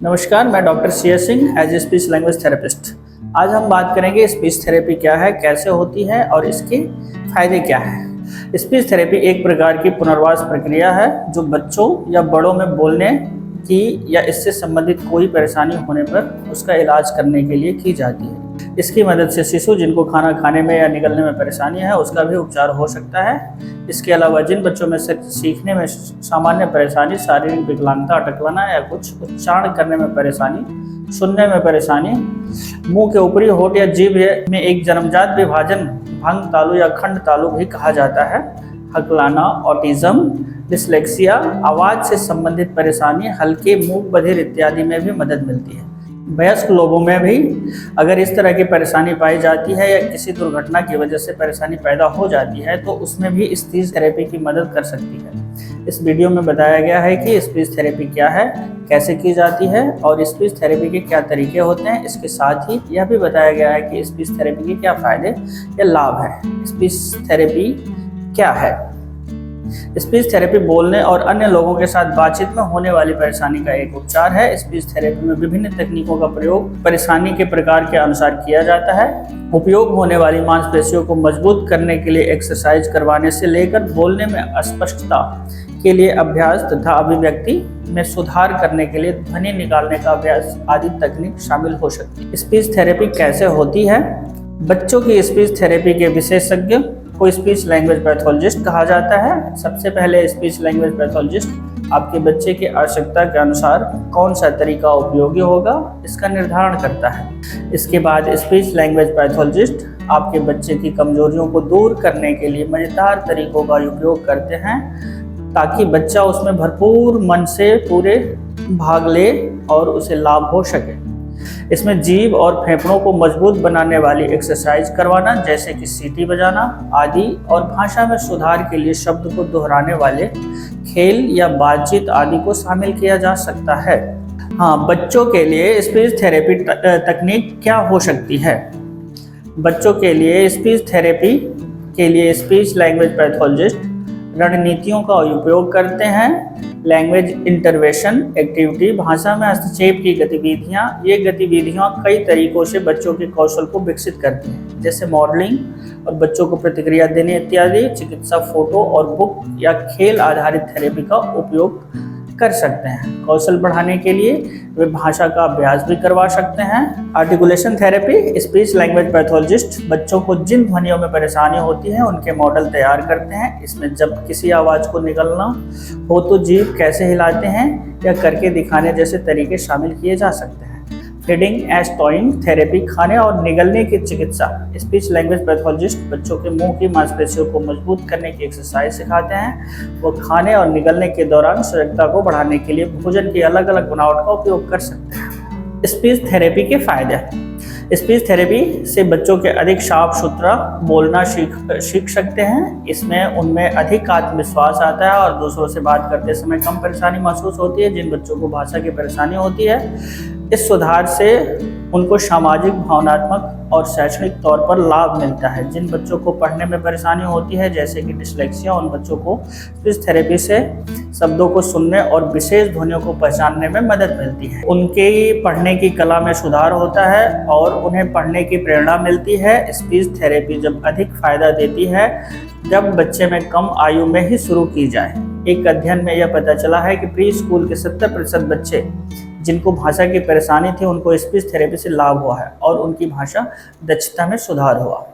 नमस्कार, मैं doctor C S. Singh as a speech language therapist. आज हम बात करेंगे स्पीच थेरेपी क्या है, कैसे होती है और इसके फायदे क्या हैं। स्पीच थेरेपी एक प्रकार की पुनर्वास प्रक्रिया है जो बच्चों या बड़ों में बोलने की या इससे संबंधित कोई परेशानी होने पर उसका इलाज करने के लिए की जाती है। इसकी मदद से शिशु जिनको खाना खाने में या निगलने में परेशानी है उसका भी उपचार हो सकता है। इसके अलावा जिन बच्चों में सीखने में सामान्य परेशानी, शारीरिक विकलांगता, अटकलना या कुछ उच्चारण करने में परेशानी, सुनने में परेशानी, मुंह के ऊपरी होंठ या जीभ में एक जन्मजात विभाजन, भंग तालु या खंड तालु भी कहा जाता है, हकलाना, ऑटिज्म, डिसलेक्सिया, आवाज से संबंधित परेशानी, हल्के मूक बधिर इत्यादि में भी मदद मिलती है। वयस्क लोगों में भी अगर इस तरह की परेशानी पाई जाती है या किसी दुर्घटना की वजह से परेशानी पैदा हो जाती है तो उसमें भी स्पीच थेरेपी की मदद कर सकती है। इस वीडियो में बताया गया है कि स्पीच थेरेपी क्या है, कैसे की जाती है और स्पीच थेरेपी के क्या तरीके होते हैं। इसके साथ ही यह भी बताया गया है कि स्पीच थेरेपी के क्या फायदे या लाभ हैं। स्पीच थेरेपी क्या है? स्पीच थेरेपी बोलने और अन्य लोगों के साथ बातचीत में होने वाली परेशानी का एक उपचार है। स्पीच थेरेपी में विभिन्न तकनीकों का प्रयोग परेशानी के प्रकार के अनुसार किया जाता है। उपयोग होने वाली मांसपेशियों को मजबूत करने के लिए एक्सरसाइज करवाने से लेकर बोलने में अस्पष्टता के लिए अभ्यास तथा अभिव्यक्ति में सुधार करने के लिए ध्वनि निकालने का अभ्यास आदि तकनीक शामिल हो सकती है। स्पीच थेरेपी कैसे होती है? बच्चों की स्पीच थेरेपी के विशेषज्ञ को स्पीच लैंग्वेज पैथोलॉजिस्ट कहा जाता है। सबसे पहले स्पीच लैंग्वेज पैथोलॉजिस्ट आपके बच्चे की आवश्यकता के अनुसार कौन सा तरीका उपयोगी होगा इसका निर्धारण करता है। इसके बाद स्पीच लैंग्वेज पैथोलॉजिस्ट आपके बच्चे की कमजोरियों को दूर करने के लिए मजेदार तरीकों का उपयोग करते हैं ताकि बच्चा उसमें भरपूर मन से पूरे भाग ले और उसे लाभ हो सके। इसमें जीभ और फेफड़ों को मजबूत बनाने वाली एक्सरसाइज करवाना जैसे कि सीटी बजाना आदि और भाषा में सुधार के लिए शब्द को दोहराने वाले खेल या बातचीत आदि को शामिल किया जा सकता है। हाँ, बच्चों के लिए स्पीच थेरेपी तकनीक क्या हो सकती है? बच्चों के लिए स्पीच थेरेपी के लिए स्पीच लैंग्वेज पैथोलॉजिस्ट रणनीतियों का उपयोग करते हैं। लैंग्वेज इंटरवेंशन एक्टिविटी, भाषा में हस्तक्षेप की गतिविधियाँ। ये गतिविधियाँ कई तरीकों से बच्चों के कौशल को विकसित करती हैं जैसे मॉडलिंग और बच्चों को प्रतिक्रिया देने इत्यादि। चिकित्सा, फोटो और बुक या खेल आधारित थेरेपी का उपयोग कर सकते हैं। कौशल बढ़ाने के लिए वे भाषा का अभ्यास भी करवा सकते हैं। Articulation therapy, speech language pathologist बच्चों को जिन ध्वनियों में परेशानी होती है उनके मॉडल तैयार करते हैं। इसमें जब किसी आवाज को निकलना हो तो जीभ कैसे हिलाते हैं या करके दिखाने जैसे तरीके शामिल किए जा सकते हैं। फीडिंग एंड टॉइंग थेरेपी, खाने और निगलने की चिकित्सा। स्पीच लैंग्वेज पैथोलॉजिस्ट बच्चों के मुंह की मांसपेशियों को मजबूत करने की एक्सरसाइज सिखाते हैं। वो खाने और निगलने के दौरान सजगता को बढ़ाने के लिए भोजन की अलग अलग बनावट का उपयोग कर सकते हैं। स्पीच थेरेपी के फायदे। स्पीच थेरेपी से बच्चों के अधिक साफ सुथरा बोलना सीख सकते हैं। इसमें उनमें अधिक आत्मविश्वास आता है और दूसरों से बात करते समय कम परेशानी महसूस होती है। जिन बच्चों को भाषा की परेशानी होती है इस सुधार से उनको सामाजिक, भावनात्मक और शैक्षणिक तौर पर लाभ मिलता है। जिन बच्चों को पढ़ने में परेशानी होती है जैसे कि डिसलेक्सिया, उन बच्चों को स्पीच थेरेपी से शब्दों को सुनने और विशेष ध्वनियों को पहचानने में मदद मिलती है। उनके पढ़ने की कला में सुधार होता है और उन्हें पढ़ने की प्रेरणा मिलती है। स्पीच थेरेपी जब अधिक फायदा देती है जब बच्चे में कम आयु में ही शुरू की जाए। एक अध्ययन में यह पता चला है कि प्री स्कूल के 70% बच्चे जिनको भाषा की परेशानी थी उनको स्पीच थेरेपी से लाभ हुआ है और उनकी भाषा दक्षता में सुधार हुआ।